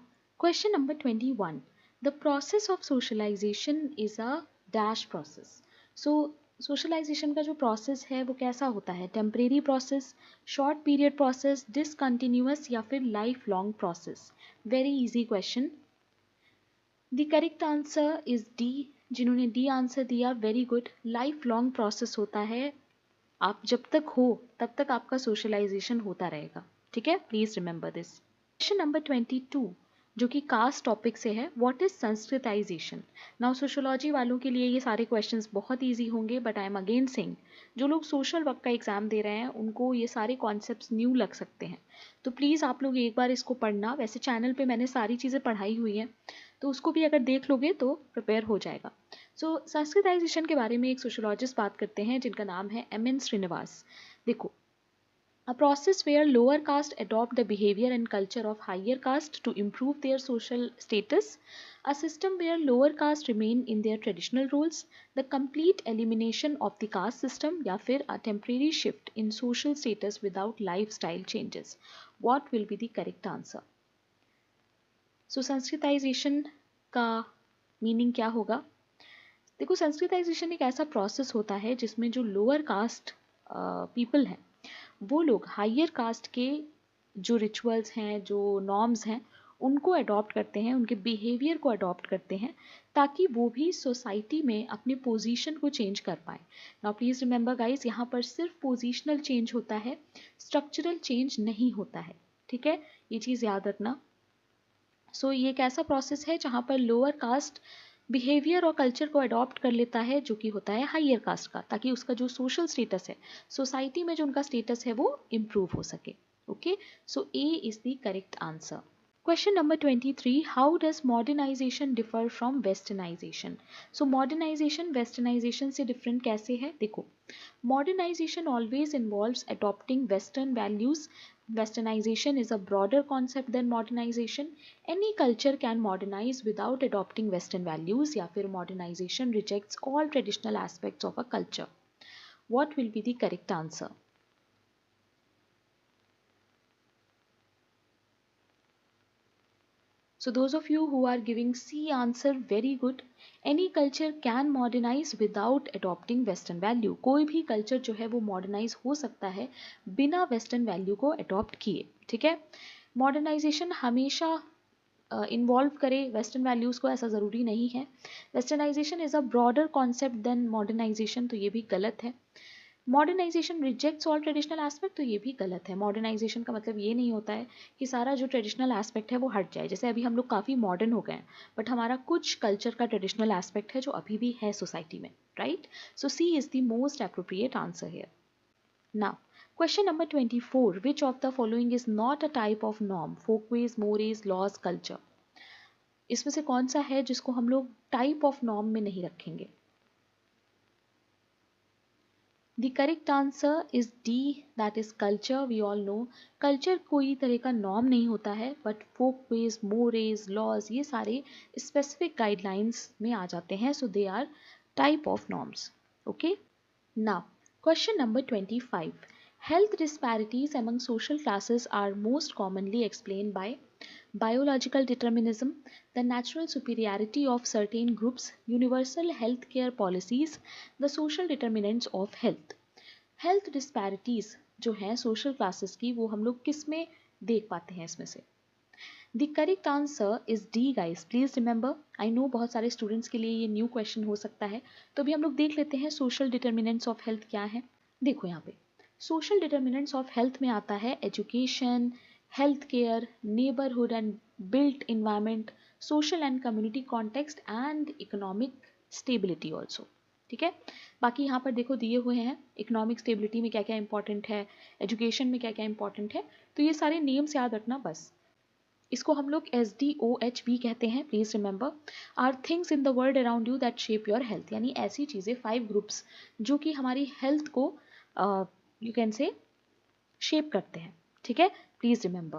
question number 21. The process of socialization is a dash process. So socialisation का जो प्रोसेस है वो कैसा होता है? Temporary process, short period process, discontinuous या फिर life long process? Very easy question. The correct answer is D. जिन्होंने डी आंसर दिया, very good. Life long process होता है, आप जब तक हो तब तक आपका सोशलाइजेशन होता रहेगा। ठीक है, please remember this. Question number 22 जो कि कास्ट टॉपिक से है, what is Sanskritisation? Now sociology वालों के लिए ये सारे क्वेश्चंस बहुत इजी होंगे, but I am again saying जो लोग सोशल वर्क का एग्जाम दे रहे हैं उनको ये सारे कॉन्सेप्ट्स न्यू लग सकते हैं, तो प्लीज़ आप लोग एक बार इसको पढ़ना। वैसे चैनल पे मैंने सारी चीज़ें पढ़ाई हुई हैं, तो उसको भी अगर देख लोगे तो प्रिपेयर हो जाएगा। सो संस्कृताइजेशन के बारे में एक सोशोलॉजिस्ट बात करते हैं जिनका नाम है एम एन श्रीनिवास। देखो, a process where lower caste adopt the behavior and culture of higher caste to improve their social status, a system where lower caste remain in their traditional roles, the complete elimination of the caste system या फिर a temporary shift in social status without lifestyle changes. What will be the correct answer? So Sanskritisation का meaning क्या होगा? देखो, Sanskritisation एक ऐसा process होता है जिसमें जो लोअर कास्ट पीपल हैं वो लोग हायर कास्ट के जो रिचुअल्स हैं, जो नॉर्म्स हैं, उनको अडॉप्ट करते हैं, उनके बिहेवियर को अडॉप्ट करते हैं ताकि वो भी सोसाइटी में अपने पोजीशन को चेंज कर पाए। नाउ प्लीज़ रिमेंबर गाइस, यहाँ पर सिर्फ पोजीशनल चेंज होता है, स्ट्रक्चरल चेंज नहीं होता है। ठीक है, ये चीज़ याद रखना। सो ये एक ऐसा प्रोसेस है जहाँ पर लोअर कास्ट बिहेवियर और कल्चर को अडॉप्ट कर लेता है जो कि होता है हायर कास्ट का, ताकि उसका जो सोशल स्टेटस है, सोसाइटी में जो उनका स्टेटस है वो इम्प्रूव हो सके। Okay, so A is the correct answer. Question number 23, how does modernisation differ from westernisation? So modernisation westernisation से डिफरेंट कैसे है? देखो, modernisation always involves adopting western values. Westernization is a broader concept than modernization. Any culture can modernize without adopting Western values, या फिर modernization rejects all traditional aspects of a culture. What will be the correct answer? So those of you who are giving C answer, very good. Any culture can modernize without adopting western value. कोई भी culture जो है वो modernize हो सकता है बिना western value को adopt किए। ठीक है, modernization हमेशा इन्वॉल्व करे वेस्टर्न वैल्यूज़ को, ऐसा ज़रूरी नहीं है। Westernization is a broader concept than modernization, तो ये भी गलत है। Modernization rejects all traditional aspect, तो ये भी गलत है। मॉडर्नाइजेशन का मतलब ये नहीं होता है कि सारा जो ट्रेडिशनल एस्पेक्ट है वो हट जाए। जैसे अभी हम लोग काफ़ी मॉडर्न हो गए हैं, बट हमारा कुछ कल्चर का ट्रेडिशनल एस्पेक्ट है जो अभी भी है सोसाइटी में, right? So C is the most appropriate answer here. Now question number 24, which of the following is not a type of norm? Folkways, mores, laws, culture. इसमें से कौन सा है जिसको हम लोग टाइप ऑफ नॉर्म में नहीं रखेंगे? The correct answer is D, that is culture. We all know culture कोई तरह का नॉर्म नहीं होता है, बट folkways, mores, laws ये सारे specific guidelines में आ जाते हैं, so they are type of norms. Okay. Now question number 25. Health disparities among social classes are most commonly explained by biological determinism, the natural superiority of certain groups, universal health care policies, the social determinants of health. Health disparities जो हैं social classes की, वो हम लोग किस में देख पाते हैं इसमें से? The correct answer is D guys. Please remember, I know बहुत सारे students के लिए ये new question हो सकता है, तो भी हम लोग देख लेते हैं social determinants of health क्या है। देखो यहाँ पे सोशल डिटर्मिनेंट्स ऑफ हेल्थ में आता है education, health care, neighbourhood and built environment, social and community context and economic stability also. ठीक है, बाकी यहाँ पर देखो दिए हुए हैं इकोनॉमिक स्टेबिलिटी में क्या क्या इंपॉर्टेंट है, एजुकेशन में क्या क्या इंपॉर्टेंट है, तो ये सारे नेम्स याद रखना बस। इसको हम लोग SDOH भी कहते हैं, please remember. Are things in the world around you that shape your health, यानी ऐसी चीज़ें 5 ग्रुप्स जो कि हमारी हेल्थ को यू कैन से शेप करते हैं। ठीक है, please remember.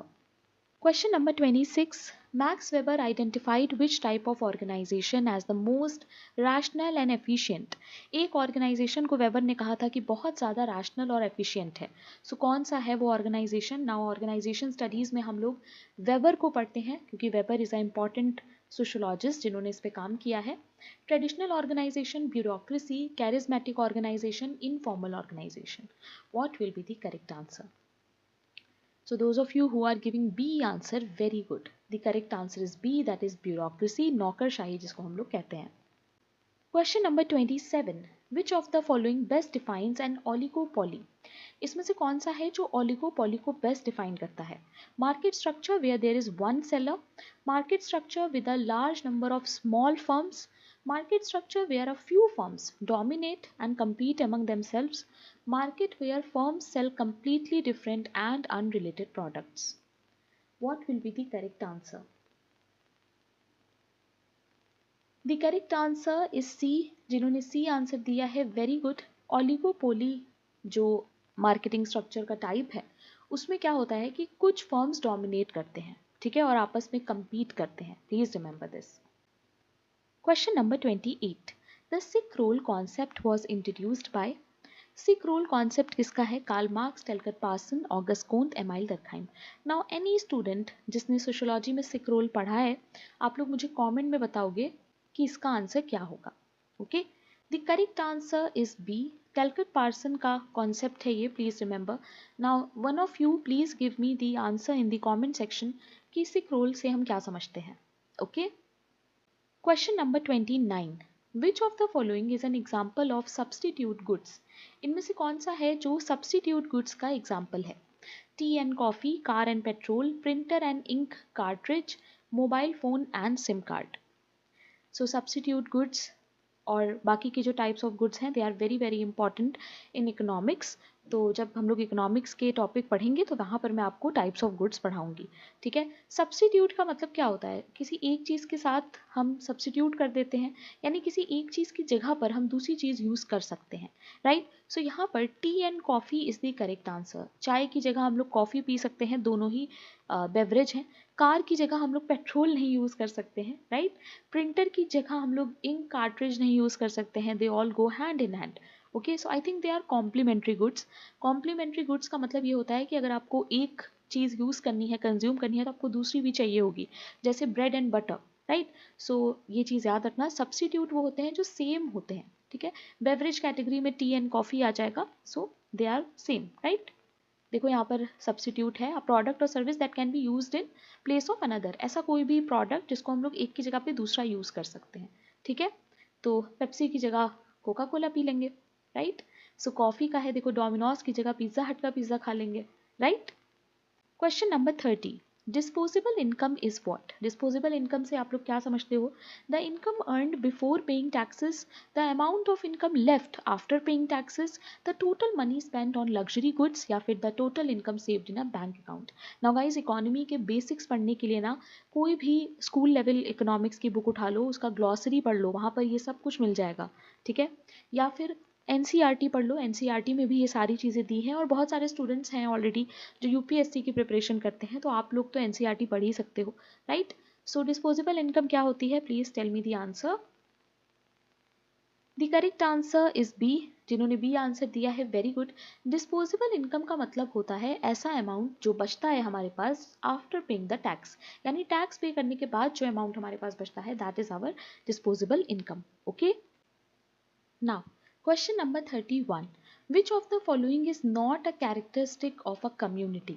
Question number 26, Max Weber identified which type of organization as the most rational and efficient? एक ऑर्गेनाइजेशन को वेबर ने कहा था कि बहुत ज़्यादा रैशनल और एफिशिएंट है, सो कौन सा है वो ऑर्गेनाइजेशन? नाउ ऑर्गेनाइजेशन स्टडीज़ में हम लोग वेबर को पढ़ते हैं क्योंकि Weber is a important sociologist जिन्होंने इस पे काम किया है, traditional organization, bureaucracy, charismatic organization, informal organization. What will be the correct answer? So those of you who are giving B answer, very good. The correct answer is B, that is bureaucracy, नौकरशाही जिसको हम लोग कहते हैं. Question number 27. Which of the following best defines an oligopoly? इसमें से कौन सा है जो oligopoly को best define करता है? Market structure where there is one seller, market structure with a large number of small firms, market structure where a few firms dominate and compete among themselves, market where firms sell completely different and unrelated products. What will be the correct answer? The correct answer is C. जिन्होंने C answer दिया है, very good. Oligopoly जो marketing structure का type है उसमें क्या होता है कि कुछ फर्म्स डोमिनेट करते हैं, ठीक है, और आपस में compete करते हैं. Please remember this. Question number 28. The sick role concept was introduced by. Sick role concept किसका है? Karl Marx, Talcott Parson, Auguste Comte, Emile Durkheim. Now any student जिसने सोशियोलॉजी में सिक रोल पढ़ा है, आप लोग मुझे कमेंट में बताओगे कि इसका आंसर क्या होगा. Okay, the correct answer is B. Talcott Parson का कॉन्सेप्ट है ये, please remember. Now one of you please give me the answer in the comment section कि सिक रोल से हम क्या समझते हैं. Okay. Question number 29. Which of the following is an example of substitute goods? इनमें से कौन सा है जो सब्सटीट्यूट गुड्स का एग्जाम्पल है? Tea and coffee, car and petrol, printer and ink cartridge, mobile phone and SIM card. So substitute goods और बाकी के जो टाइप्स ऑफ गुड्स हैं they are very very important in economics. तो जब हम लोग इकोनॉमिक्स के टॉपिक पढ़ेंगे तो वहाँ पर मैं आपको टाइप्स ऑफ गुड्स पढ़ाऊंगी. ठीक है. सब्सटीट्यूट का मतलब क्या होता है? किसी एक चीज़ के साथ हम सब्सटीट्यूट कर देते हैं, यानी किसी एक चीज़ की जगह पर हम दूसरी चीज़ यूज़ कर सकते हैं. राइट. सो यहाँ पर T and coffee is the correct answer. चाय की जगह हम लोग कॉफ़ी पी सकते हैं, दोनों ही बेवरेज हैं. कार की जगह हम लोग पेट्रोल नहीं यूज़ कर सकते हैं. राइट. प्रिंटर की जगह हम लोग इंक कार्ट्रिज नहीं यूज़ कर सकते हैं. They all go hand in hand. Okay. So I think they are complementary goods. Complementary goods का मतलब ये होता है कि अगर आपको एक चीज़ यूज़ करनी है, कंज्यूम करनी है, तो आपको दूसरी भी चाहिए होगी, जैसे ब्रेड एंड बटर. राइट. सो ये चीज़ याद रखना. सब्सटीट्यूट वो होते हैं जो सेम होते हैं. ठीक है. बेवरेज कैटेगरी में टी एंड कॉफ़ी आ जाएगा. सो दे आर सेम. राइट. देखो यहाँ पर सब्सटीट्यूट है, अ प्रोडक्ट और service that can be used in place of another. ऐसा कोई भी प्रोडक्ट जिसको हम लोग एक की जगह पे दूसरा यूज़ कर सकते हैं. ठीक है. तो पेप्सी की जगह कोका कोला पी लेंगे. राइट. सो कॉफ़ी का है, देखो डोमिनोज की जगह पिज़्ज़ा हट का पिज़्ज़ा खा लेंगे. Right. Question number 30. Disposable income is what? Disposable income से आप लोग क्या समझते हो? The income earned before paying taxes, the amount of income left after paying taxes, the total money spent on luxury goods, या फिर the total income saved in a bank account. Now guys, economy के basics पढ़ने के लिए ना कोई भी school level economics की बुक उठा लो, उसका ग्लॉसरी पढ़ लो, वहाँ पर ये सब कुछ मिल जाएगा. ठीक है. या फिर एनसीईआरटी पढ़ लो, एनसीईआरटी में भी ये सारी चीज़ें दी हैं, और बहुत सारे स्टूडेंट्स हैं ऑलरेडी जो यूपीएससी की प्रिपरेशन करते हैं, तो आप लोग तो एनसीईआरटी पढ़ ही सकते हो. राइट. सो डिस्पोजेबल इनकम क्या होती है? Please tell me the answer. The correct answer is B. जिन्होंने बी आंसर दिया है, वेरी गुड. डिस्पोजेबल इनकम का मतलब होता है ऐसा अमाउंट जो बचता है हमारे पास आफ्टर पेइंग द टैक्स, यानी टैक्स पे करने के बाद जो अमाउंट हमारे पास बचता है, that is our disposable income. Okay. Now question number 31. Which of the following is not a characteristic of a community?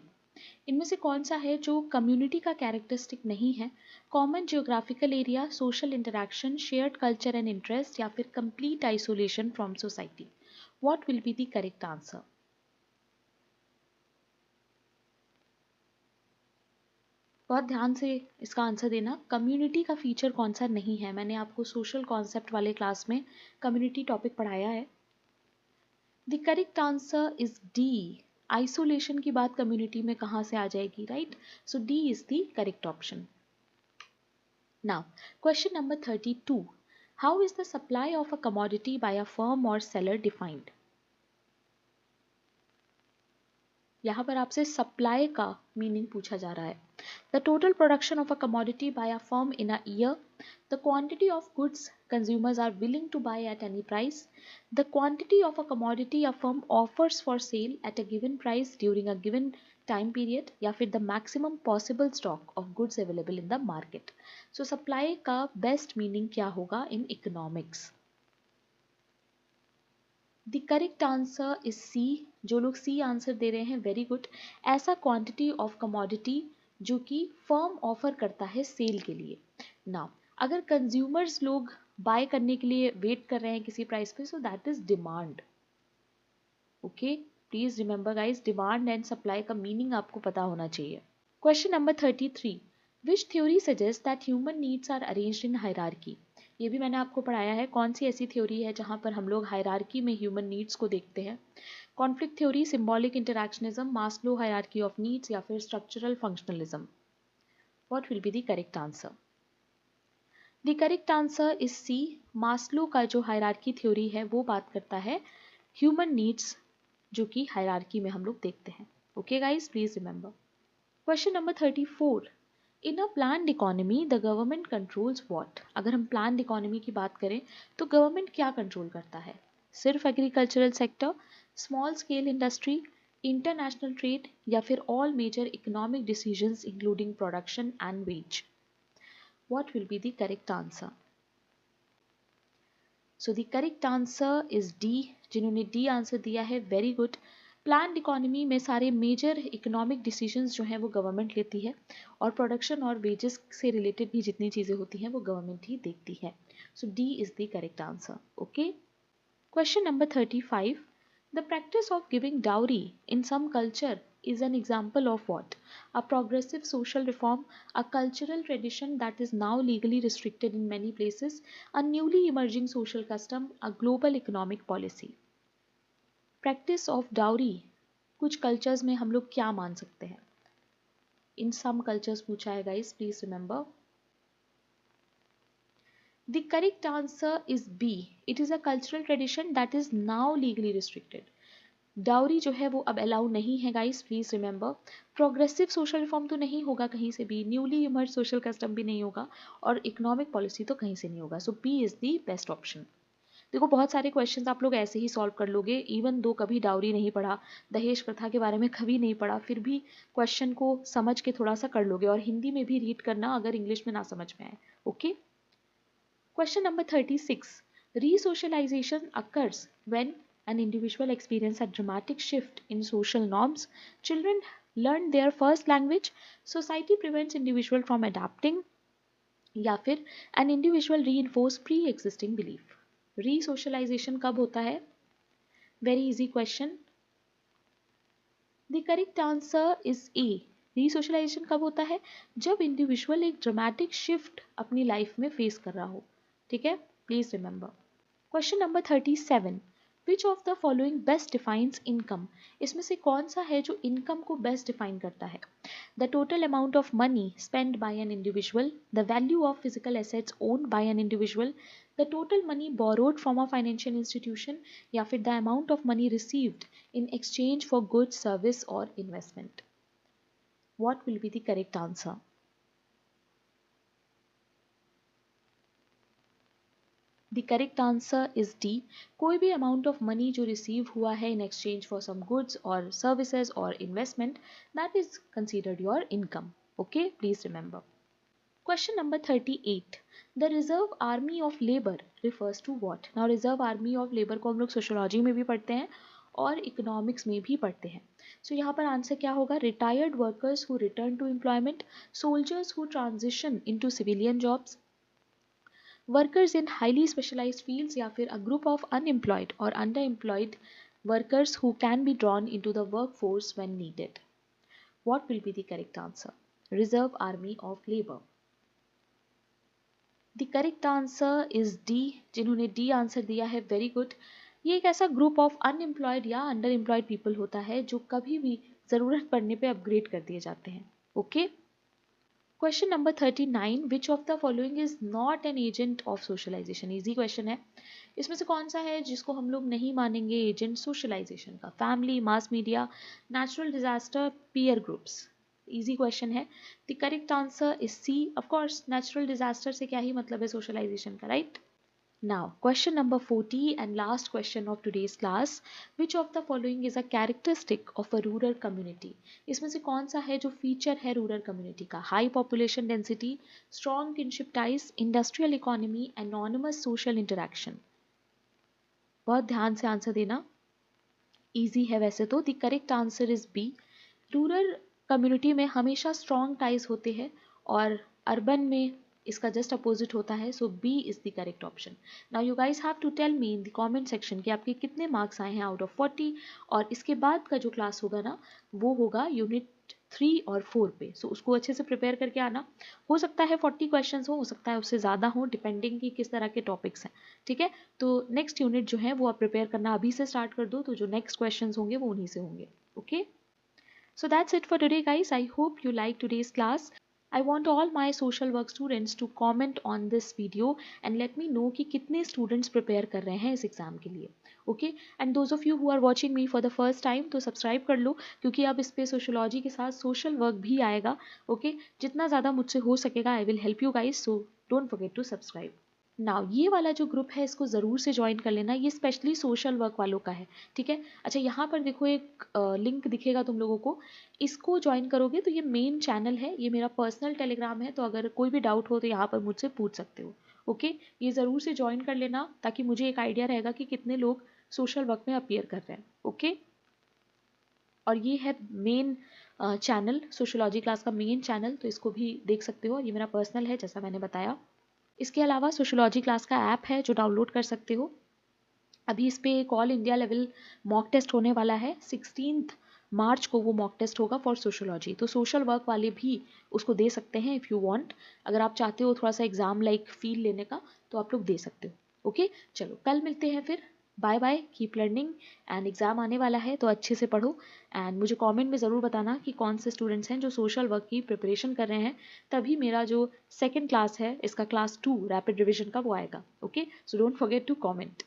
इनमें से कौन सा है जो कम्युनिटी का कैरेक्टरिस्टिक नहीं है? Common geographical area, social interaction, shared culture and interest, या फिर complete isolation from society. What will be the correct answer? बहुत ध्यान से इसका आंसर देना. कम्युनिटी का फीचर कौन सा नहीं है? मैंने आपको सोशल कॉन्सेप्ट वाले क्लास में कम्युनिटी टॉपिक पढ़ाया है. The correct answer is D. Isolation की बात कम्युनिटी में कहाँ से आ जाएगी? Right. So D is the correct option. Now question number 32. How is the supply of a commodity by a firm और सेलर डिफाइंड? यहाँ पर आपसे सप्लाई का मीनिंग पूछा जा रहा है. The total production of a commodity by a firm in a year, the quantity of goods consumers are willing to buy at any price, the quantity of a commodity a firm offers for sale at a given price during a given time period या फिर the maximum possible stock of goods available in the market. So supply का best meaning क्या होगा in economics? The correct answer is C. जो लोग C answer दे रहे हैं वेरी गुड। ऐसा क्वांटिटी ऑफ कमोडिटी जो कि फर्म ऑफर करता है सेल के लिए। नाउ अगर कंज्यूमर्स लोग बाय करने के लिए वेट कर रहे हैं किसी प्राइस पे, so that is demand. Okay, please remember guys, demand and supply का मीनिंग आपको पता होना चाहिए। Question number 33, which theory suggest that human needs are arranged in hierarchy? ये भी मैंने आपको पढ़ाया है। कौन सी ऐसी थ्योरी है जहां पर हम लोग हायरार्की में ह्यूमन नीड्स को देखते हैं? Conflict theory, symbolic interactionism, Maslow hierarchy of needs या फिर structural functionalism? What will be the correct answer? The correct answer is C. Maslow का जो हायरार्की थ्योरी है वो बात करता है ह्यूमन नीड्स जो कि हायरार्की में हम लोग देखते हैं। Okay guys, please remember. Question number 34, in a planned economy the government controls what? अगर हम प्लान्ड इकोनॉमी की बात करें तो गवर्नमेंट क्या कंट्रोल करता है? सिर्फ agricultural sector, small scale industry, international trade या फिर all major economic decisions including production and wage? What will be the correct answer? So the correct answer is D. जिन्होंने डी आंसर दिया है very good. Planned economy में सारे major economic decisions जो हैं वो गवर्नमेंट लेती है और प्रोडक्शन और वेजेस से रिलेटेड भी जितनी चीज़ें होती हैं वो गवर्नमेंट ही देखती है। So D is the correct answer. Okay, question number 35, the practice of giving dowry in some culture is an example of what? A progressive social reform, a cultural tradition that is now legally restricted in many places, a newly emerging social custom, a global economic policy? Practice of dowry कुछ cultures में हम लोग क्या मान सकते हैं? In some cultures पूछा है guys, please remember. The correct answer is B. It is a cultural tradition that is now legally restricted. Dowry जो है वो अब अलाउ नहीं है guys, please remember. Progressive social reform तो नहीं होगा कहीं से भी, न्यूली इमर्ज सोशल कस्टम भी नहीं होगा और इकोनॉमिक पॉलिसी तो कहीं से नहीं होगा। So B is the best option. देखो बहुत सारे क्वेश्चंस आप लोग ऐसे ही सॉल्व कर लोगे, इवन दो कभी डाउरी नहीं पढ़ा, दहेज प्रथा के बारे में कभी नहीं पढ़ा, फिर भी क्वेश्चन को समझ के थोड़ा सा कर लोगे। और हिंदी में भी रीड करना अगर इंग्लिश में ना समझ में आए। Okay, question number 36, resocialization occurs when an individual experiences a dramatic shift in social norms, children learn their first language, society prevents individual from adapting या फिर an individual reinforce pre-existing belief? Resocialization कब होता है? Very easy question. The correct answer is A. Resocialization कब होता है? जब individual एक ड्रामेटिक शिफ्ट अपनी लाइफ में फेस कर रहा हो। ठीक है, please remember. Question number 37, which of the following best defines income? इसमें से कौन सा है जो इनकम को बेस्ट डिफाइन करता है? The total amount of money spend by an individual, the value of physical assets owned by an individual, the total money borrowed from a financial institution या फिर the amount of money received in exchange for goods, service or investment? What will be the correct answer? The correct answer is D. कोई भी amount of money जो receive हुआ है in exchange for some goods or services or investment, that is considered your income. Okay, please remember. Question number 38. The reserve army of labor refers to what? Now reserve army of labor को हम लोग sociology में भी पढ़ते हैं और economics में भी पढ़ते हैं। सो यहाँ पर आंसर क्या होगा? Retired workers who return to employment, soldiers who transition into civilian jobs, workers in highly specialized fields या फिर अ ग्रुप ऑफ अनएम्प्लॉयड और under employed workers who can be drawn into the workforce when needed? What will be the correct answer? Reserve army of labour. The correct answer is D. जिन्होंने D answer दिया है very good. ये एक ऐसा group of unemployed या under employed people होता है जो कभी भी ज़रूरत पड़ने पे अपग्रेड कर दिए जाते हैं। Okay, question number 39, which of the following is not an agent of socialization? Easy question है। इसमें से कौन सा है जिसको हम लोग नहीं मानेंगे एजेंट सोशलाइजेशन का? Family, mass media, natural disaster, peer groups? Easy question है। The correct answer is C. Of course natural disaster से क्या ही मतलब है सोशलाइजेशन का, right? Now, question number 40 and last question of today's class. Which of the following is a characteristic of a rural community? इसमें से कौन सा है जो फीचर है रूरल कम्युनिटी का? High population density, strong kinship ties, industrial economy, anonymous social interaction. बहुत ध्यान से आंसर देना, इजी है वैसे तो. The correct answer is B. Rural community में हमेशा स्ट्रॉन्ग टाइज होते हैं और अर्बन में इसका जस्ट अपोजिट होता है. So B is the correct option. Now you guys have to tell me in the comment section कि आपके कितने मार्क्स आए हैं आउट ऑफ 40. और इसके बाद का जो क्लास होगा ना वो होगा यूनिट 3 और 4 पे. सो उसको अच्छे से प्रिपेयर करके आना. हो सकता है 40 क्वेश्चन हो सकता है उससे ज़्यादा हो, डिपेंडिंग कि किस तरह के टॉपिक्स हैं. ठीक है, तो नेक्स्ट यूनिट जो है वो आप प्रिपेयर करना अभी से स्टार्ट कर दो, तो जो नेक्स्ट क्वेश्चन होंगे वो उन्हीं से होंगे. Okay, so that's it for today guys. I hope you liked today's class. I want all my social work students to comment on this video and let me know कि कितने students prepare कर रहे हैं इस exam के लिए. Okay, and those of you who are watching me for the first time तो subscribe कर लो, क्योंकि अब इस पे sociology के साथ social work भी आएगा. Okay, जितना ज़्यादा मुझसे हो सकेगा I will help you guys, so don't forget to subscribe. Now ये वाला जो ग्रुप है इसको ज़रूर से ज्वाइन कर लेना, ये स्पेशली सोशल वर्क वालों का है. ठीक है, अच्छा यहाँ पर देखो एक लिंक दिखेगा तुम लोगों को, इसको ज्वाइन करोगे तो ये मेन चैनल है, ये मेरा पर्सनल टेलीग्राम है, तो अगर कोई भी डाउट हो तो यहाँ पर मुझसे पूछ सकते हो. ओके, ये ज़रूर से ज्वाइन कर लेना ताकि मुझे एक आइडिया रहेगा कि कितने लोग सोशल वर्क में अपीयर कर रहे हैं. ओके, और ये है मेन चैनल, सोशोलॉजी क्लास का मेन चैनल, तो इसको भी देख सकते हो. ये मेरा पर्सनल है जैसा मैंने बताया. इसके अलावा सोशोलॉजी क्लास का ऐप है जो डाउनलोड कर सकते हो. अभी इस पे एक all India level mock test होने वाला है. 16 मार्च को वो मॉक टेस्ट होगा फॉर सोशोलॉजी, तो सोशल वर्क वाले भी उसको दे सकते हैं इफ़ यू वांट. अगर आप चाहते हो थोड़ा सा एग्जाम लाइक फील लेने का तो आप लोग दे सकते हो. ओके, चलो कल मिलते हैं फिर. Bye bye, keep learning. And exam आने वाला है तो अच्छे से पढ़ो. एंड मुझे कमेंट में ज़रूर बताना कि कौन से स्टूडेंट्स हैं जो सोशल वर्क की प्रिपरेशन कर रहे हैं. तभी मेरा जो सेकंड क्लास है इसका क्लास 2 रैपिड रिविजन का वो आएगा. Okay, so don't forget to comment.